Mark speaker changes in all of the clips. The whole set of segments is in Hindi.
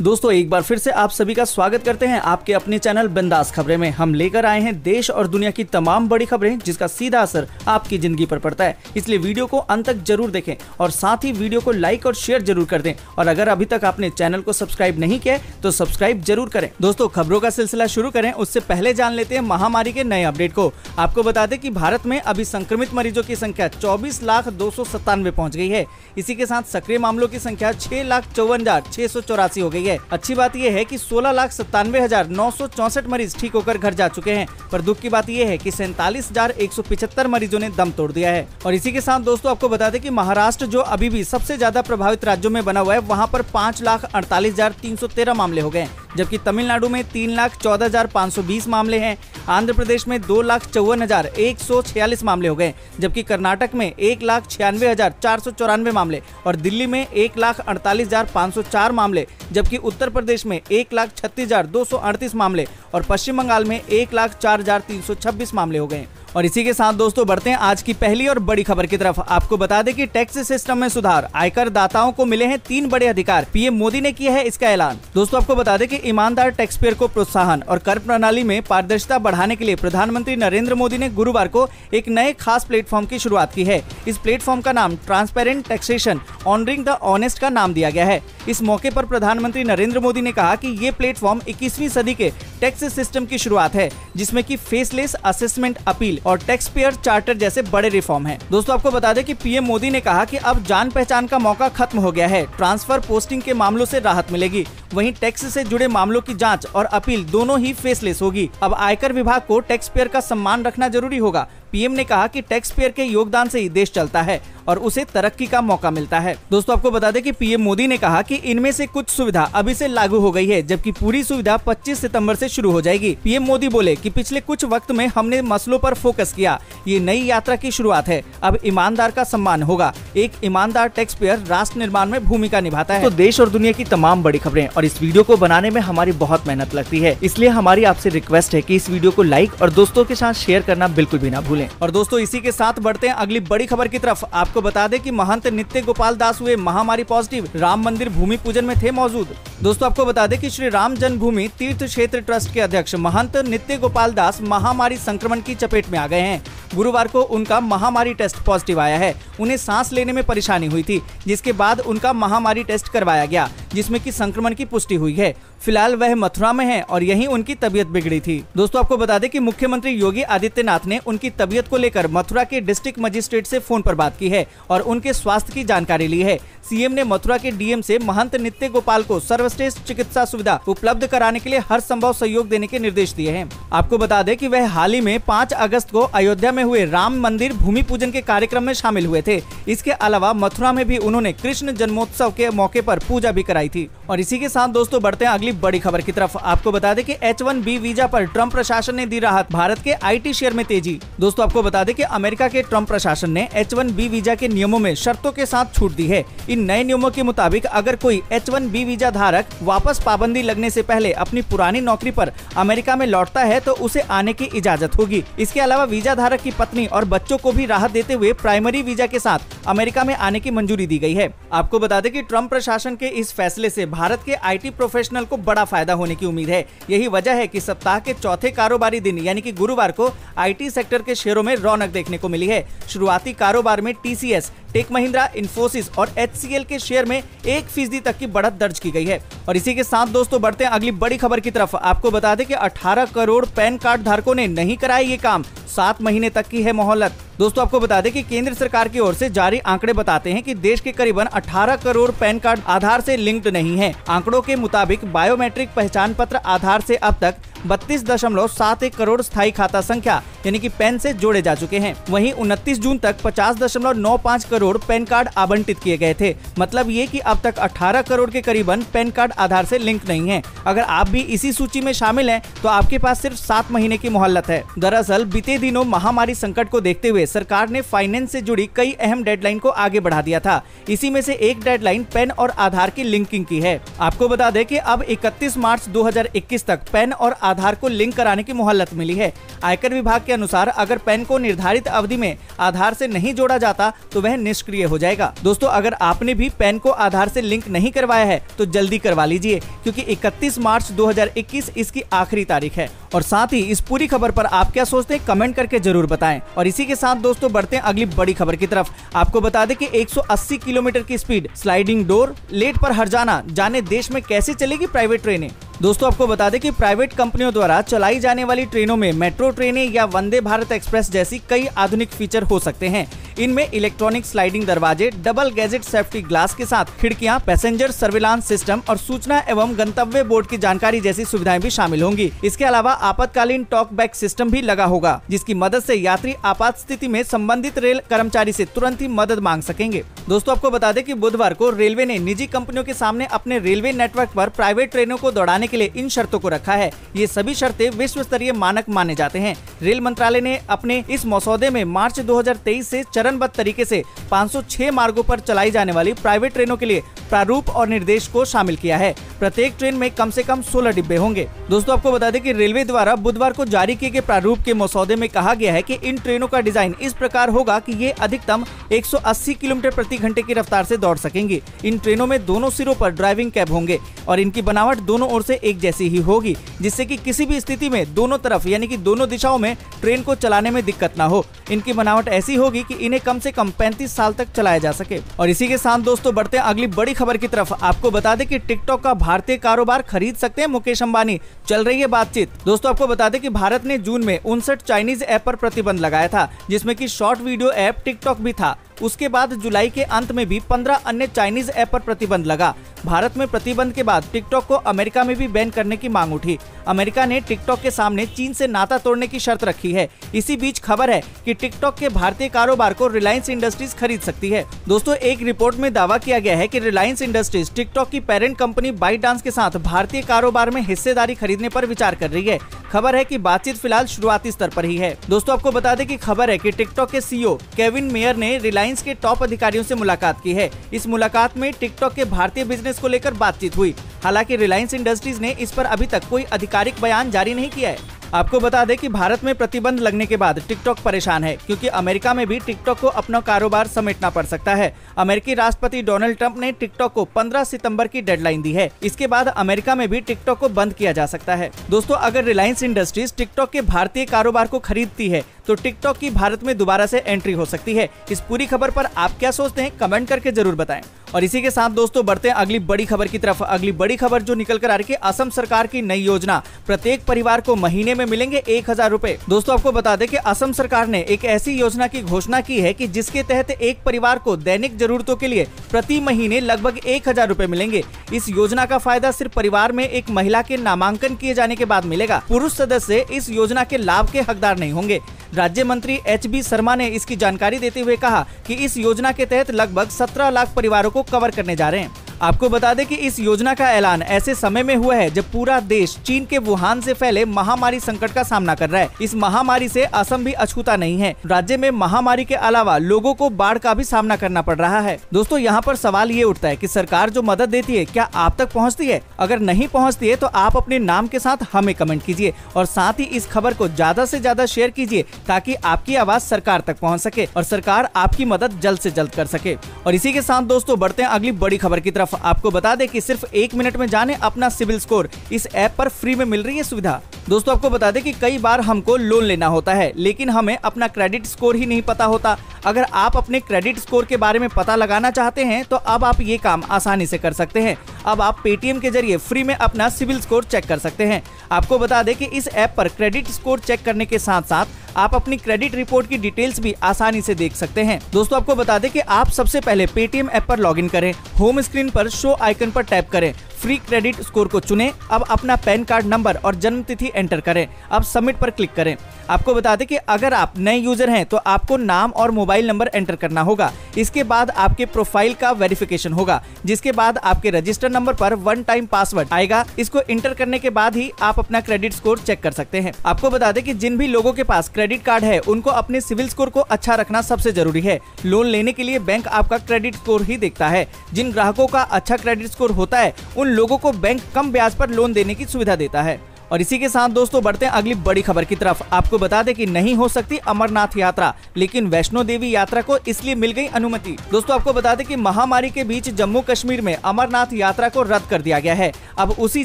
Speaker 1: दोस्तों एक बार फिर से आप सभी का स्वागत करते हैं आपके अपने चैनल बिंदास खबरें में। हम लेकर आए हैं देश और दुनिया की तमाम बड़ी खबरें जिसका सीधा असर आपकी जिंदगी पर पड़ता है। इसलिए वीडियो को अंत तक जरूर देखें और साथ ही वीडियो को लाइक और शेयर जरूर कर दें। और अगर अभी तक आपने चैनल को सब्सक्राइब नहीं किया तो सब्सक्राइब जरूर करें। दोस्तों खबरों का सिलसिला शुरू करें उससे पहले जान लेते हैं महामारी के नए अपडेट को। आपको बता दें कि भारत में अभी संक्रमित मरीजों की संख्या 24,297 पहुंच गई है। इसी के साथ सक्रिय मामलों की संख्या 6,54,684 हो गई है। अच्छी बात यह है कि 16,97,964 मरीज ठीक होकर घर जा चुके हैं। पर दुख की बात यह है कि 47,175 मरीजों ने दम तोड़ दिया है। और इसी के साथ दोस्तों आपको बता दें कि महाराष्ट्र जो अभी भी सबसे ज्यादा प्रभावित राज्यों में बना हुआ है, वहां पर 5,48,313 मामले हो गए, जबकि तमिलनाडु में 3,14,520 मामले हैं। आंध्र प्रदेश में 2,54,146 मामले हो गए, जबकि कर्नाटक में 1,96,494 मामले और दिल्ली में 1,48,504 मामले, जबकि उत्तर प्रदेश में 1,36,238 मामले और पश्चिम बंगाल में 1,04,326 मामले हो गए। और इसी के साथ दोस्तों बढ़ते हैं आज की पहली और बड़ी खबर की तरफ। आपको बता दें कि टैक्स सिस्टम में सुधार, आयकर दाताओं को मिले हैं 3 बड़े अधिकार। पीएम मोदी ने किया है इसका ऐलान। दोस्तों आपको बता दें कि ईमानदार टैक्स पेयर को प्रोत्साहन और कर प्रणाली में पारदर्शिता बढ़ाने के लिए प्रधानमंत्री नरेंद्र मोदी ने गुरुवार को एक नए खास प्लेटफॉर्म की शुरुआत की है। इस प्लेटफॉर्म का नाम transparent taxation honouring the honest का नाम दिया गया है। इस मौके पर प्रधानमंत्री नरेंद्र मोदी ने कहा कि ये प्लेटफॉर्म 21वीं सदी के टैक्स सिस्टम की शुरुआत है, जिसमें कि फेसलेस असेसमेंट अपील और टैक्स पेयर चार्टर जैसे बड़े रिफॉर्म हैं। दोस्तों आपको बता दें कि पीएम मोदी ने कहा कि अब जान पहचान का मौका खत्म हो गया है। ट्रांसफर पोस्टिंग के मामलों से राहत मिलेगी, वहीं टैक्स से जुड़े मामलों की जांच और अपील दोनों ही फेसलेस होगी। अब आयकर विभाग को टैक्स पेयर का सम्मान रखना जरूरी होगा। पीएम ने कहा कि टैक्स पेयर के योगदान से ही देश चलता है और उसे तरक्की का मौका मिलता है। दोस्तों आपको बता दें कि पीएम मोदी ने कहा कि इनमें से कुछ सुविधा अभी से लागू हो गई है, जबकि पूरी सुविधा 25 सितंबर से शुरू हो जाएगी। पीएम मोदी बोले कि पिछले कुछ वक्त में हमने मसलों पर फोकस किया। ये नई यात्रा की शुरुआत है। अब ईमानदार का सम्मान होगा। एक ईमानदार टैक्स पेयर राष्ट्र निर्माण में भूमिका निभाता है। तो देश और दुनिया की तमाम बड़ी खबरें और इस वीडियो को बनाने में हमारी बहुत मेहनत लगती है, इसलिए हमारी आपसे रिक्वेस्ट है कि इस वीडियो को लाइक और दोस्तों के साथ शेयर करना बिल्कुल भी ना भूलें। और दोस्तों इसी के साथ बढ़ते हैं अगली बड़ी खबर की तरफ। आपको बता दें कि महंत नित्य गोपाल दास हुए महामारी पॉजिटिव, राम मंदिर भूमि पूजन में थे मौजूद। दोस्तों आपको बता दें कि श्री राम जन्मभूमि तीर्थ क्षेत्र ट्रस्ट के अध्यक्ष महंत नित्य गोपाल दास महामारी संक्रमण की चपेट में आ गए हैं। गुरुवार को उनका महामारी टेस्ट पॉजिटिव आया है। उन्हें सांस लेने में परेशानी हुई थी, जिसके बाद उनका महामारी टेस्ट करवाया गया, जिसमें कि संक्रमण की पुष्टि हुई है। फिलहाल वह मथुरा में हैं और यहीं उनकी तबीयत बिगड़ी थी। दोस्तों आपको बता दें कि मुख्यमंत्री योगी आदित्यनाथ ने उनकी तबीयत को लेकर मथुरा के डिस्ट्रिक्ट मजिस्ट्रेट से फोन पर बात की है और उनके स्वास्थ्य की जानकारी ली है। सीएम ने मथुरा के डीएम से महंत नित्य गोपाल को सर्वश्रेष्ठ चिकित्सा सुविधा उपलब्ध कराने के लिए हर संभव सहयोग देने के निर्देश दिए हैं। आपको बता दें कि वह हाल ही में 5 अगस्त को अयोध्या में हुए राम मंदिर भूमि पूजन के कार्यक्रम में शामिल हुए थे। इसके अलावा मथुरा में भी उन्होंने कृष्ण जन्मोत्सव के मौके पर पूजा भी कराई थी। और इसी के साथ दोस्तों बढ़ते हैं अगली बड़ी खबर की तरफ। आपको बता दें कि H1B वीजा पर ट्रम्प प्रशासन ने दी राहत, भारत के IT शेयर में तेजी। दोस्तों आपको बता दें कि अमेरिका के ट्रम्प प्रशासन ने H1B वीजा के नियमों में शर्तों के साथ छूट दी है। इन नए नियमों के मुताबिक अगर कोई H1B वीजा धारक वापस पाबंदी लगने से पहले अपनी पुरानी नौकरी पर अमेरिका में लौटता है तो उसे आने की इजाजत होगी। इसके अलावा वीजा धारक की पत्नी और बच्चों को भी राहत देते हुए प्राइमरी वीजा के साथ अमेरिका में आने की मंजूरी दी गई है। आपको बता दें कि ट्रम्प प्रशासन के इस फैसले से भारत के IT प्रोफेशनल को बड़ा फायदा होने की उम्मीद है। यही वजह है कि सप्ताह के चौथे कारोबारी दिन यानी कि गुरुवार को IT सेक्टर के शेयरों में रौनक देखने को मिली है। शुरुआती कारोबार में TCS, टेक महिंद्रा, इन्फोसिस और HCL के शेयर में 1% तक की बढ़त दर्ज की गई है। और इसी के साथ दोस्तों बढ़ते हैं अगली बड़ी खबर की तरफ। आपको बता दें कि 18 करोड़ पैन कार्ड धारकों ने नहीं कराया ये काम, 7 महीने तक की है मोहलत। दोस्तों आपको बता दें कि केंद्र सरकार की ओर से जारी आंकड़े बताते हैं कि देश के करीबन 18 करोड़ पैन कार्ड आधार से लिंक्ड नहीं है। आंकड़ों के मुताबिक बायोमेट्रिक पहचान पत्र आधार से अब तक 32.71 करोड़ स्थायी खाता संख्या यानी कि पैन से जोड़े जा चुके हैं। वहीं 29 जून तक 50.95 करोड़ पैन कार्ड आवंटित किए गए थे। मतलब ये कि अब तक 18 करोड़ के करीबन पैन कार्ड आधार से लिंक नहीं है। अगर आप भी इसी सूची में शामिल हैं तो आपके पास सिर्फ 7 महीने की मोहलत है। दरअसल बीते दिनों महामारी संकट को देखते हुए हुए सरकार ने फाइनेंस से जुड़ी कई अहम डेडलाइन को आगे बढ़ा दिया था। इसी में से एक डेडलाइन पैन और आधार की लिंकिंग की है। आपको बता दें कि अब 31 मार्च 2021 तक पैन और आधार को लिंक कराने की मोहलत मिली है। आयकर विभाग के अनुसार अगर पैन को निर्धारित अवधि में आधार से नहीं जोड़ा जाता तो वह निष्क्रिय हो जाएगा। दोस्तों, अगर आपने भी पैन को आधार से लिंक नहीं करवाया है तो जल्दी करवा लीजिए, क्योंकि 31 मार्च 2021 इसकी आखिरी तारीख है। और साथ ही इस पूरी खबर पर आप क्या सोचते हैं, कमेंट करके जरूर बताएं। और इसी के साथ दोस्तों बढ़ते हैं अगली बड़ी खबर की तरफ। आपको बता दें कि 180 किलोमीटर की स्पीड, स्लाइडिंग डोर, लेट पर हर्जाना, जाने देश में कैसे चलेगी प्राइवेट ट्रेनें। दोस्तों, आपको बता दें कि प्राइवेट कंपनियों द्वारा चलाई जाने वाली ट्रेनों में मेट्रो ट्रेनें या वंदे भारत एक्सप्रेस जैसी कई आधुनिक फीचर हो सकते हैं। इनमें इलेक्ट्रॉनिक स्लाइडिंग दरवाजे, डबल गैजेट सेफ्टी ग्लास के साथ खिड़कियां, पैसेंजर सर्विलांस सिस्टम और सूचना एवं गंतव्य बोर्ड की जानकारी जैसी सुविधाएं भी शामिल होंगी। इसके अलावा आपातकालीन टॉक बैक सिस्टम भी लगा होगा, जिसकी मदद से यात्री आपात स्थिति में संबंधित रेल कर्मचारी से तुरंत ही मदद मांग सकेंगे। दोस्तों, आपको बता दें कि बुधवार को रेलवे ने निजी कंपनियों के सामने अपने रेलवे नेटवर्क पर प्राइवेट ट्रेनों को दौड़ाने के लिए इन शर्तों को रखा है। ये सभी शर्तें विश्व स्तरीय मानक माने जाते हैं। रेल मंत्रालय ने अपने इस मसौदे में मार्च 2023 से चरणबद्ध तरीके से 506 मार्गों पर चलाई जाने वाली प्राइवेट ट्रेनों के लिए प्रारूप और निर्देश को शामिल किया है। प्रत्येक ट्रेन में कम से कम 16 डिब्बे होंगे। दोस्तों, आपको बता दें कि रेलवे द्वारा बुधवार को जारी किए गए प्रारूप के मसौदे में कहा गया है कि इन ट्रेनों का डिजाइन इस प्रकार होगा कि ये अधिकतम 180 किलोमीटर प्रति घंटे की रफ्तार से दौड़ सकेंगी। इन ट्रेनों में दोनों सिरों पर ड्राइविंग कैब होंगे और इनकी बनावट दोनों ओर से एक जैसी ही होगी, जिससे कि किसी भी स्थिति में दोनों तरफ यानी कि दोनों दिशाओं में ट्रेन को चलाने में दिक्कत ना हो। इनकी बनावट ऐसी होगी कि इन्हें कम से कम 35 साल तक चलाया जा सके। और इसी के साथ दोस्तों बढ़ते हैं अगली बड़ी खबर की तरफ। आपको बता दें कि टिकटॉक का भारतीय कारोबार खरीद सकते हैं मुकेश अंबानी, चल रही है बातचीत। दोस्तों, आपको बता दें कि भारत ने जून में 59 चाइनीज ऐप पर प्रतिबंध लगाया था, जिसमें कि शॉर्ट वीडियो ऐप टिकटॉक भी था। उसके बाद जुलाई के अंत में भी 15 अन्य चाइनीज ऐप पर प्रतिबंध लगा। भारत में प्रतिबंध के बाद टिकटॉक को अमेरिका में भी बैन करने की मांग उठी। अमेरिका ने टिकटॉक के सामने चीन से नाता तोड़ने की शर्त रखी है। इसी बीच खबर है कि टिकटॉक के भारतीय कारोबार को रिलायंस इंडस्ट्रीज खरीद सकती है। दोस्तों, एक रिपोर्ट में दावा किया गया है कि रिलायंस इंडस्ट्रीज टिकटॉक की पेरेंट कंपनी बाइटडांस के साथ भारतीय कारोबार में हिस्सेदारी खरीदने पर विचार कर रही है। खबर है कि बातचीत फिलहाल शुरुआती स्तर पर ही है। दोस्तों, आपको बता दें कि खबर है कि टिकटॉक के सीईओ केविन मेयर ने रिलायंस के टॉप अधिकारियों से मुलाकात की है। इस मुलाकात में टिकटॉक के भारतीय बिजनेस को लेकर बातचीत हुई। हालांकि रिलायंस इंडस्ट्रीज ने इस पर अभी तक कोई आधिकारिक बयान जारी नहीं किया है। आपको बता दें कि भारत में प्रतिबंध लगने के बाद टिकटॉक परेशान है, क्योंकि अमेरिका में भी टिकटॉक को अपना कारोबार समेटना पड़ सकता है। अमेरिकी राष्ट्रपति डोनाल्ड ट्रंप ने टिकटॉक को 15 सितंबर की डेडलाइन दी है। इसके बाद अमेरिका में भी टिकटॉक को बंद किया जा सकता है। दोस्तों, अगर रिलायंस इंडस्ट्रीज टिकटॉक के भारतीय कारोबार को खरीदती है तो टिकटॉक की भारत में दोबारा से एंट्री हो सकती है। इस पूरी खबर पर आप क्या सोचते हैं, कमेंट करके जरूर बताएं। और इसी के साथ दोस्तों बढ़ते हैं अगली बड़ी खबर की तरफ। अगली बड़ी खबर जो निकल कर आ रही है, असम सरकार की नई योजना, प्रत्येक परिवार को महीने में मिलेंगे 1000 रुपए। दोस्तों, आपको बता दें कि असम सरकार ने एक ऐसी योजना की घोषणा की है कि जिसके तहत एक परिवार को दैनिक जरूरतों के लिए प्रति महीने लगभग 1000 रुपए मिलेंगे। इस योजना का फायदा सिर्फ परिवार में एक महिला के नामांकन किए जाने के बाद मिलेगा। पुरुष सदस्य इस योजना के लाभ के हकदार नहीं होंगे। राज्य मंत्री HB शर्मा ने इसकी जानकारी देते हुए कहा कि इस योजना के तहत लगभग 17 लाख परिवारों को कवर करने जा रहे हैं। आपको बता दें कि इस योजना का ऐलान ऐसे समय में हुआ है जब पूरा देश चीन के वुहान से फैले महामारी संकट का सामना कर रहा है। इस महामारी से असम भी अछूता नहीं है। राज्य में महामारी के अलावा लोगों को बाढ़ का भी सामना करना पड़ रहा है। दोस्तों, यहाँ पर सवाल ये उठता है कि सरकार जो मदद देती है क्या आप तक पहुँचती है? अगर नहीं पहुँचती है तो आप अपने नाम के साथ हमें कमेंट कीजिए और साथ ही इस खबर को ज्यादा से ज्यादा शेयर कीजिए, ताकि आपकी आवाज सरकार तक पहुँच सके और सरकार आपकी मदद जल्द से जल्द कर सके। और इसी के साथ दोस्तों बढ़ते हैं अगली बड़ी खबर की तरफ। आपको बता दें कि सिर्फ 1 मिनट में जाने अपना सिविल स्कोर, इस ऐप पर फ्री में मिल रही है सुविधा। दोस्तों, आपको बता दें कि कई बार हमको लोन लेना होता है, लेकिन हमें अपना क्रेडिट स्कोर ही नहीं पता होता। अगर आप अपने क्रेडिट स्कोर के बारे में पता लगाना चाहते हैं तो अब आप ये काम आसानी से कर सकते हैं। अब आप पेटीएम के जरिए फ्री में अपना सिविल स्कोर चेक कर सकते हैं। आपको बता दें कि इस ऐप पर क्रेडिट स्कोर चेक करने के साथ साथ आप अपनी क्रेडिट रिपोर्ट की डिटेल्स भी आसानी से देख सकते हैं। दोस्तों, आपको बता दें कि आप सबसे पहले पेटीएम ऐप पर लॉगिन करें, होम स्क्रीन पर शो आइकन पर टैप करें, फ्री क्रेडिट स्कोर को चुनें। अब अपना पैन कार्ड नंबर और जन्म तिथि एंटर करें। अब सबमिट पर क्लिक करें। आपको बता दें कि अगर आप नए यूजर हैं तो आपको नाम और मोबाइल नंबर एंटर करना होगा। इसके बाद आपके प्रोफाइल का वेरिफिकेशन होगा, जिसके बाद आपके रजिस्टर नंबर पर वन टाइम पासवर्ड आएगा। इसको एंटर करने के बाद ही आप अपना क्रेडिट स्कोर चेक कर सकते हैं। आपको बता दें कि जिन भी लोगों के पास क्रेडिट कार्ड है उनको अपने सिविल स्कोर को अच्छा रखना सबसे जरूरी है। लोन लेने के लिए बैंक आपका क्रेडिट स्कोर ही देखता है। जिन ग्राहकों का अच्छा क्रेडिट स्कोर होता है उन लोगों को बैंक कम ब्याज पर लोन देने की सुविधा देता है। और इसी के साथ दोस्तों बढ़ते हैं अगली बड़ी खबर की तरफ। आपको बता दें कि नहीं हो सकती अमरनाथ यात्रा, लेकिन वैष्णो देवी यात्रा को इसलिए मिल गई अनुमति। दोस्तों आपको बता दें कि महामारी के बीच जम्मू कश्मीर में अमरनाथ यात्रा को रद्द कर दिया गया है। अब उसी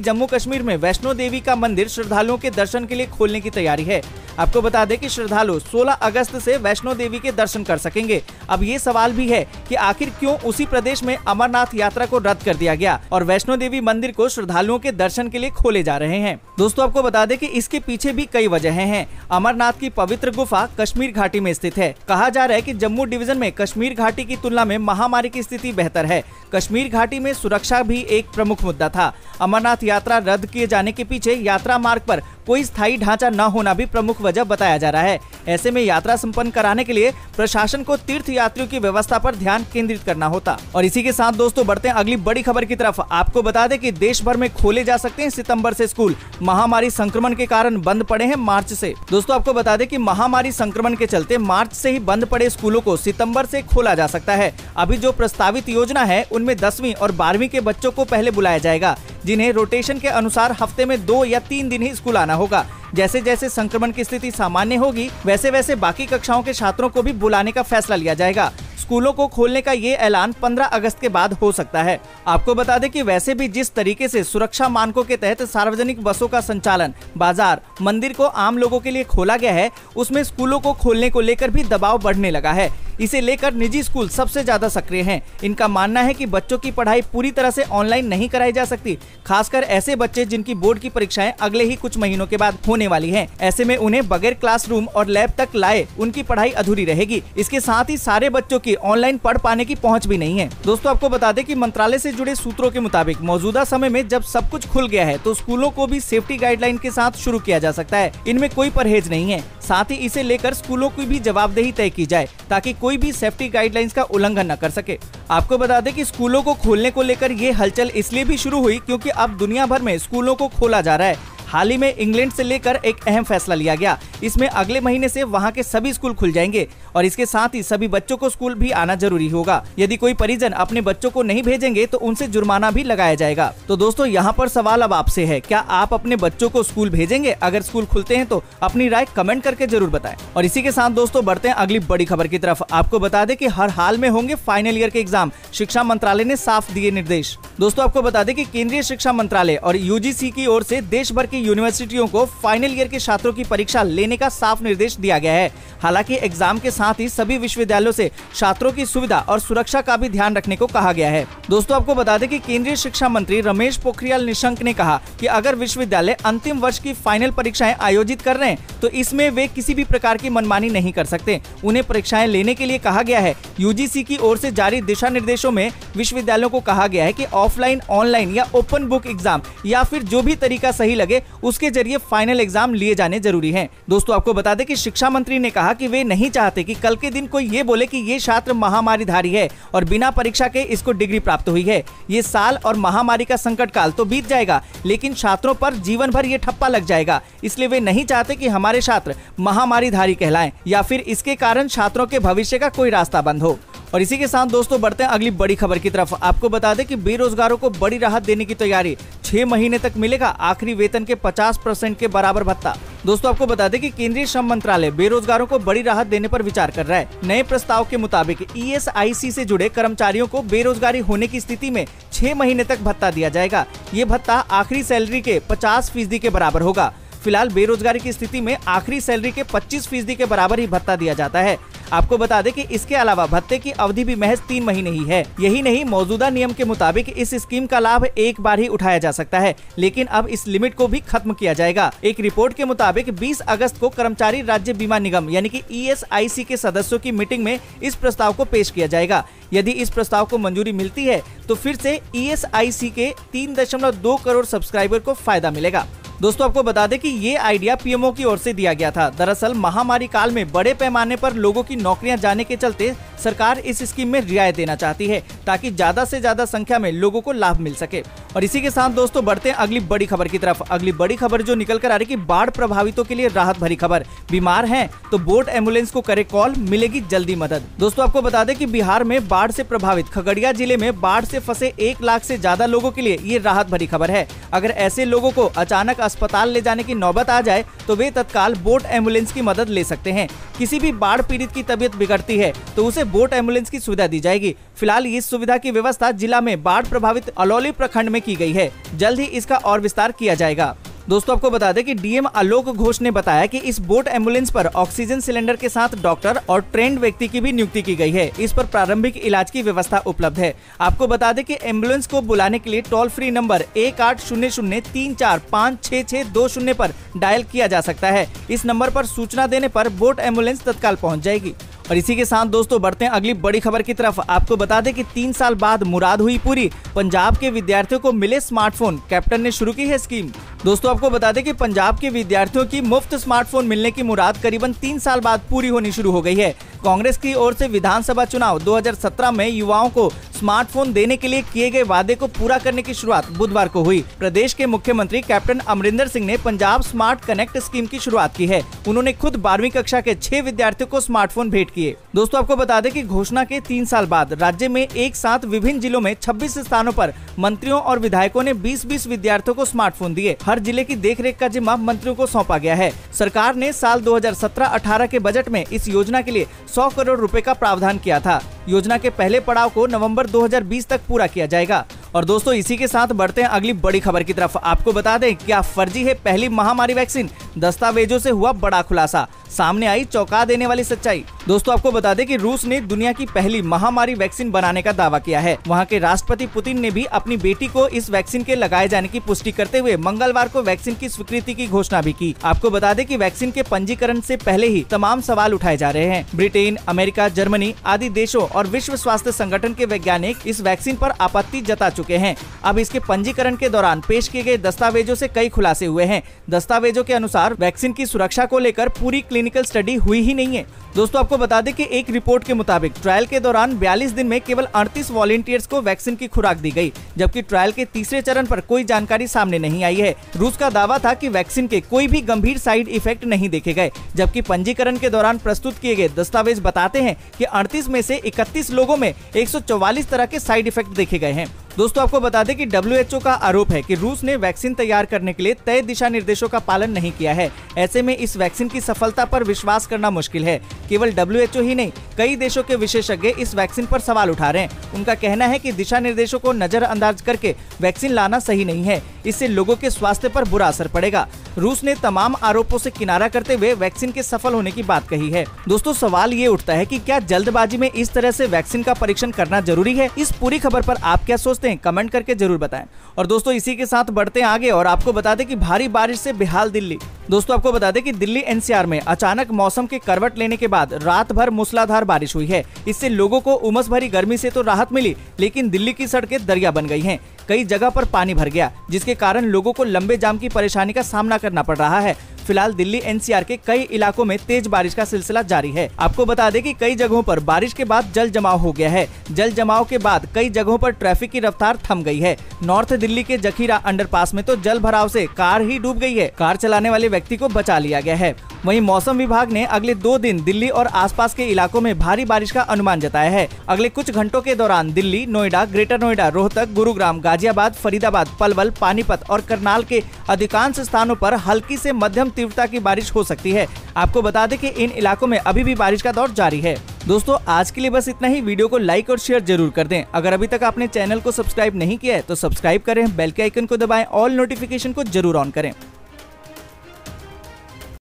Speaker 1: जम्मू कश्मीर में वैष्णो देवी का मंदिर श्रद्धालुओं के दर्शन के लिए खोलने की तैयारी है। आपको बता दें कि श्रद्धालु 16 अगस्त से वैष्णो देवी के दर्शन कर सकेंगे। अब ये सवाल भी है कि आखिर क्यों उसी प्रदेश में अमरनाथ यात्रा को रद्द कर दिया गया और वैष्णो देवी मंदिर को श्रद्धालुओं के दर्शन के लिए खोले जा रहे हैं। दोस्तों आपको बता दें कि इसके पीछे भी कई वजहें हैं। अमरनाथ की पवित्र गुफा कश्मीर घाटी में स्थित है। कहा जा रहा है कि जम्मू डिवीजन में कश्मीर घाटी की तुलना में महामारी की स्थिति बेहतर है। कश्मीर घाटी में सुरक्षा भी एक प्रमुख मुद्दा था। अमरनाथ यात्रा रद्द किए जाने के पीछे यात्रा मार्ग पर कोई स्थायी ढांचा न होना भी प्रमुख वजह बताया जा रहा है। ऐसे में यात्रा संपन्न कराने के लिए प्रशासन को तीर्थ यात्रियों की व्यवस्था पर ध्यान केंद्रित करना होता। और इसी के साथ दोस्तों बढ़ते हैं अगली बड़ी खबर की तरफ। आपको बता दें कि देश भर में खोले जा सकते हैं सितंबर से स्कूल। महामारी संक्रमण के कारण बंद पड़े हैं मार्च से। दोस्तों आपको बता दें कि महामारी संक्रमण के चलते मार्च से ही बंद पड़े स्कूलों को सितंबर से खोला जा सकता है। अभी जो प्रस्तावित योजना है उनमें 10वीं और 12वीं के बच्चों को पहले बुलाया जाएगा, जिन्हें रोटेशन के अनुसार हफ्ते में 2 या 3 दिन ही स्कूल आना होगा। जैसे जैसे संक्रमण की स्थिति सामान्य होगी वैसे वैसे बाकी कक्षाओं के छात्रों को भी बुलाने का फैसला लिया जाएगा। स्कूलों को खोलने का ये ऐलान 15 अगस्त के बाद हो सकता है। आपको बता दें कि वैसे भी जिस तरीके से सुरक्षा मानकों के तहत सार्वजनिक बसों का संचालन, बाजार, मंदिर को आम लोगों के लिए खोला गया है, उसमें स्कूलों को खोलने को लेकर भी दबाव बढ़ने लगा है। इसे लेकर निजी स्कूल सबसे ज्यादा सक्रिय हैं। इनका मानना है कि बच्चों की पढ़ाई पूरी तरह से ऑनलाइन नहीं कराई जा सकती, खासकर ऐसे बच्चे जिनकी बोर्ड की परीक्षाएं अगले ही कुछ महीनों के बाद होने वाली हैं। ऐसे में उन्हें बगैर क्लासरूम और लैब तक लाए उनकी पढ़ाई अधूरी रहेगी। इसके साथ ही सारे बच्चों की ऑनलाइन पढ़ पाने की पहुंच भी नहीं है। दोस्तों आपको बता दें कि मंत्रालय से जुड़े सूत्रों के मुताबिक मौजूदा समय में जब सब कुछ खुल गया है तो स्कूलों को भी सेफ्टी गाइडलाइन के साथ शुरू किया जा सकता है। इनमें कोई परहेज नहीं है। साथ ही इसे लेकर स्कूलों की भी जवाबदेही तय की जाए ताकि कोई भी सेफ्टी गाइडलाइंस का उल्लंघन न कर सके। आपको बता दें कि स्कूलों को खोलने को लेकर ये हलचल इसलिए भी शुरू हुई क्योंकि अब दुनिया भर में स्कूलों को खोला जा रहा है। हाल ही में इंग्लैंड से लेकर एक अहम फैसला लिया गया। इसमें अगले महीने से वहां के सभी स्कूल खुल जाएंगे और इसके साथ ही सभी बच्चों को स्कूल भी आना जरूरी होगा। यदि कोई परिजन अपने बच्चों को नहीं भेजेंगे तो उनसे जुर्माना भी लगाया जाएगा। तो दोस्तों यहाँ पर सवाल अब आपसे है, क्या आप अपने बच्चों को स्कूल भेजेंगे? अगर स्कूल खुलते हैं तो अपनी राय कमेंट करके जरूर बताएं। और इसी के साथ दोस्तों बढ़ते हैं अगली बड़ी खबर की तरफ। आपको बता दें कि हर हाल में होंगे फाइनल ईयर के एग्जाम, शिक्षा मंत्रालय ने साफ दिए निर्देश। दोस्तों आपको बता दें कि केंद्रीय शिक्षा मंत्रालय और यूजीसी की ओर से देश भर की यूनिवर्सिटियों को फाइनल ईयर के छात्रों की परीक्षा लेने का साफ निर्देश दिया गया है। हालांकि एग्जाम के साथ ही सभी विश्वविद्यालयों से छात्रों की सुविधा और सुरक्षा का भी ध्यान रखने को कहा गया है। दोस्तों आपको बता दें कि केंद्रीय शिक्षा मंत्री रमेश पोखरियाल निशंक ने कहा कि अगर विश्वविद्यालय अंतिम वर्ष की फाइनल परीक्षाएं आयोजित कर रहे हैं तो इसमें वे किसी भी प्रकार की मनमानी नहीं कर सकते। उन्हें परीक्षाएं लेने के लिए कहा गया है। यूजीसी की ओर से जारी दिशा निर्देशों में विश्वविद्यालयों को कहा गया है कि ऑफलाइन, ऑनलाइन या ओपन बुक एग्जाम या फिर जो भी तरीका सही लगे उसके जरिए फाइनल एग्जाम लिए जाने जरूरी हैं। दोस्तों आपको बता दें कि शिक्षा मंत्री ने कहा कि वे नहीं चाहते कि कल के दिन कोई ये बोले कि ये छात्र महामारीधारी है और बिना परीक्षा के इसको डिग्री प्राप्त हुई है। ये साल और महामारी का संकट काल तो बीत जाएगा, लेकिन छात्रों पर जीवन भर ये ठप्पा लग जाएगा। इसलिए वे नहीं चाहते कि हमारे छात्र महामारीधारी कहलाएं या फिर इसके कारण छात्रों के भविष्य का कोई रास्ता बंद हो। और इसी के साथ दोस्तों बढ़ते हैं अगली बड़ी खबर की तरफ। आपको बता दें कि बेरोजगारों को बड़ी राहत देने की तैयारी, 6 महीने तक मिलेगा आखिरी वेतन के 50% के बराबर भत्ता। दोस्तों आपको बता दें कि केंद्रीय श्रम मंत्रालय बेरोजगारों को बड़ी राहत देने पर विचार कर रहा है। नए प्रस्ताव के मुताबिक ESIC से जुड़े कर्मचारियों को बेरोजगारी होने की स्थिति में 6 महीने तक भत्ता दिया जाएगा। ये भत्ता आखिरी सैलरी के 50% के बराबर होगा। फिलहाल बेरोजगारी की स्थिति में आखिरी सैलरी के 25% के बराबर ही भत्ता दिया जाता है। आपको बता दें कि इसके अलावा भत्ते की अवधि भी महज 3 महीने ही है। यही नहीं, मौजूदा नियम के मुताबिक इस स्कीम का लाभ एक बार ही उठाया जा सकता है, लेकिन अब इस लिमिट को भी खत्म किया जाएगा। एक रिपोर्ट के मुताबिक 20 अगस्त को कर्मचारी राज्य बीमा निगम यानी कि ESIC के सदस्यों की मीटिंग में इस प्रस्ताव को पेश किया जाएगा। यदि इस प्रस्ताव को मंजूरी मिलती है तो फिर से ESIC के 3.2 करोड़ सब्सक्राइबर को फायदा मिलेगा। दोस्तों आपको बता दें कि ये आइडिया पीएमओ की ओर से दिया गया था। दरअसल महामारी काल में बड़े पैमाने पर लोगों की नौकरियां जाने के चलते सरकार इस स्कीम में रियायत देना चाहती है ताकि ज्यादा से ज्यादा संख्या में लोगों को लाभ मिल सके। और इसी के साथ दोस्तों बढ़ते हैं अगली बड़ी खबर की तरफ। अगली बड़ी खबर जो निकल कर आ रही कि बाढ़ प्रभावितों के लिए राहत भरी खबर। बीमार हैं तो बोट एम्बुलेंस को करे कॉल, मिलेगी जल्दी मदद। दोस्तों आपको बता दें कि बिहार में बाढ़ से प्रभावित खगड़िया जिले में बाढ़ से फंसे 1 लाख से ज्यादा लोगों के लिए ये राहत भरी खबर है। अगर ऐसे लोगों को अचानक अस्पताल ले जाने की नौबत आ जाए तो वे तत्काल बोट एम्बुलेंस की मदद ले सकते हैं। किसी भी बाढ़ पीड़ित की तबीयत बिगड़ती है तो उसे बोट एम्बुलेंस की सुविधा दी जाएगी। फिलहाल इस सुविधा की व्यवस्था जिला में बाढ़ प्रभावित अलौली प्रखंड में की गई है। जल्द ही इसका और विस्तार किया जाएगा। दोस्तों आपको बता दें कि डीएम आलोक घोष ने बताया कि इस बोट एम्बुलेंस पर ऑक्सीजन सिलेंडर के साथ डॉक्टर और ट्रेंड व्यक्ति की भी नियुक्ति की गई है। इस पर प्रारंभिक इलाज की व्यवस्था उपलब्ध है। आपको बता दें कि एम्बुलेंस को बुलाने के लिए टोल फ्री नंबर 1800-34566620 पर डायल किया जा सकता है। इस नंबर पर सूचना देने पर बोट एम्बुलेंस तत्काल पहुँच जाएगी। और इसी के साथ दोस्तों बढ़ते हैं अगली बड़ी खबर की तरफ। आपको बता दें कि 3 साल बाद मुराद हुई पूरी, पंजाब के विद्यार्थियों को मिले स्मार्टफोन, कैप्टन ने शुरू की है स्कीम। दोस्तों आपको बता दें कि पंजाब के विद्यार्थियों की मुफ्त स्मार्टफोन मिलने की मुराद करीबन 3 साल बाद पूरी होनी शुरू हो गई है। कांग्रेस की ओर से विधानसभा चुनाव 2017 में युवाओं को स्मार्टफोन देने के लिए किए गए वादे को पूरा करने की शुरुआत बुधवार को हुई। प्रदेश के मुख्यमंत्री कैप्टन अमरिंदर सिंह ने पंजाब स्मार्ट कनेक्ट स्कीम की शुरुआत की है। उन्होंने खुद 12वीं कक्षा के 6 विद्यार्थियों को स्मार्टफोन भेंट किए। दोस्तों आपको बता दें कि घोषणा के 3 साल बाद राज्य में एक साथ विभिन्न जिलों में 26 स्थानों पर मंत्रियों और विधायकों ने 20-20 विद्यार्थियों को स्मार्टफोन दिए। हर जिले की देखरेख का जिम्मा मंत्रियों को सौंपा गया है। सरकार ने साल 2017-18 के बजट में इस योजना के लिए 100 करोड़ रुपए का प्रावधान किया था। योजना के पहले पड़ाव को नवंबर 2020 तक पूरा किया जाएगा। और दोस्तों इसी के साथ बढ़ते हैं अगली बड़ी खबर की तरफ। आपको बता दें क्या फर्जी है पहली महामारी वैक्सीन, दस्तावेजों से हुआ बड़ा खुलासा, सामने आई चौंका देने वाली सच्चाई। दोस्तों आपको बता दें कि रूस ने दुनिया की पहली महामारी वैक्सीन बनाने का दावा किया है। वहां के राष्ट्रपति पुतिन ने भी अपनी बेटी को इस वैक्सीन के लगाए जाने की पुष्टि करते हुए मंगलवार को वैक्सीन की स्वीकृति की घोषणा भी की। आपको बता दें कि वैक्सीन के पंजीकरण से पहले ही तमाम सवाल उठाए जा रहे हैं। ब्रिटेन, अमेरिका, जर्मनी आदि देशों और विश्व स्वास्थ्य संगठन के वैज्ञानिक इस वैक्सीन पर आपत्ति जता चुके हैं। अब इसके पंजीकरण के दौरान पेश किए गए दस्तावेजों से कई खुलासे हुए हैं। दस्तावेजों के अनुसार वैक्सीन की सुरक्षा को लेकर पूरी क्लिनिकल स्टडी हुई ही नहीं है। दोस्तों आपको बता दें कि एक रिपोर्ट के मुताबिक ट्रायल के दौरान 42 दिन में केवल 38 वॉलंटियर्स को वैक्सीन की खुराक दी गई, जबकि ट्रायल के तीसरे चरण पर कोई जानकारी सामने नहीं आई है। रूस का दावा था कि वैक्सीन के कोई भी गंभीर साइड इफेक्ट नहीं देखे गए, जबकि पंजीकरण के दौरान प्रस्तुत किए गए दस्तावेज बताते हैं कि 38 में से 31 लोगों में 144 तरह के साइड इफेक्ट देखे गए हैं। दोस्तों आपको बता दें कि WHO का आरोप है कि रूस ने वैक्सीन तैयार करने के लिए तय दिशा निर्देशों का पालन नहीं किया है। ऐसे में इस वैक्सीन की सफलता पर विश्वास करना मुश्किल है। केवल WHO ही नहीं, कई देशों के विशेषज्ञ इस वैक्सीन पर सवाल उठा रहे हैं। उनका कहना है कि दिशा निर्देशों को नजरअंदाज करके वैक्सीन लाना सही नहीं है, इससे लोगों के स्वास्थ्य पर बुरा असर पड़ेगा। रूस ने तमाम आरोपों से किनारा करते हुए वैक्सीन के सफल होने की बात कही है। दोस्तों सवाल ये उठता है कि क्या जल्दबाजी में इस तरह से वैक्सीन का परीक्षण करना जरूरी है? इस पूरी खबर पर आप क्या सोचते हैं, कमेंट करके जरूर बताएं। और दोस्तों इसी के साथ बढ़ते हैं आगे और आपको बता दें कि भारी बारिश से बेहाल दिल्ली। दोस्तों आपको बता दें कि दिल्ली NCR में अचानक मौसम के करवट लेने के बाद रात भर मूसलाधार बारिश हुई है। इससे लोगों को उमस भरी गर्मी से तो राहत मिली, लेकिन दिल्ली की सड़कें दरिया बन गई हैं। कई जगह पर पानी भर गया, जिसके कारण लोगों को लंबे जाम की परेशानी का सामना करना पड़ रहा है। फिलहाल दिल्ली NCR के कई इलाकों में तेज बारिश का सिलसिला जारी है। आपको बता दें कि कई जगहों पर बारिश के बाद जल जमाव हो गया है। जल जमाव के बाद कई जगहों पर ट्रैफिक की रफ्तार थम गई है। नॉर्थ दिल्ली के जखीरा अंडरपास में तो जल भराव से कार ही डूब गई है। कार चलाने वाले व्यक्ति को बचा लिया गया है। वहीं मौसम विभाग ने अगले 2 दिन दिल्ली और आसपास के इलाकों में भारी बारिश का अनुमान जताया है। अगले कुछ घंटों के दौरान दिल्ली, नोएडा, ग्रेटर नोएडा, रोहतक, गुरुग्राम, गाजियाबाद, फरीदाबाद, पलवल, पानीपत और करनाल के अधिकांश स्थानों पर हल्की से मध्यम तीव्रता की बारिश हो सकती है। आपको बता दें कि इन इलाकों में अभी भी बारिश का दौर जारी है। दोस्तों आज के लिए बस इतना ही। वीडियो को लाइक और शेयर जरूर कर दें। अगर अभी तक आपने चैनल को सब्सक्राइब नहीं किया है तो सब्सक्राइब करें, बेल के आइकन को दबाएं, ऑल नोटिफिकेशन को जरूर ऑन करें।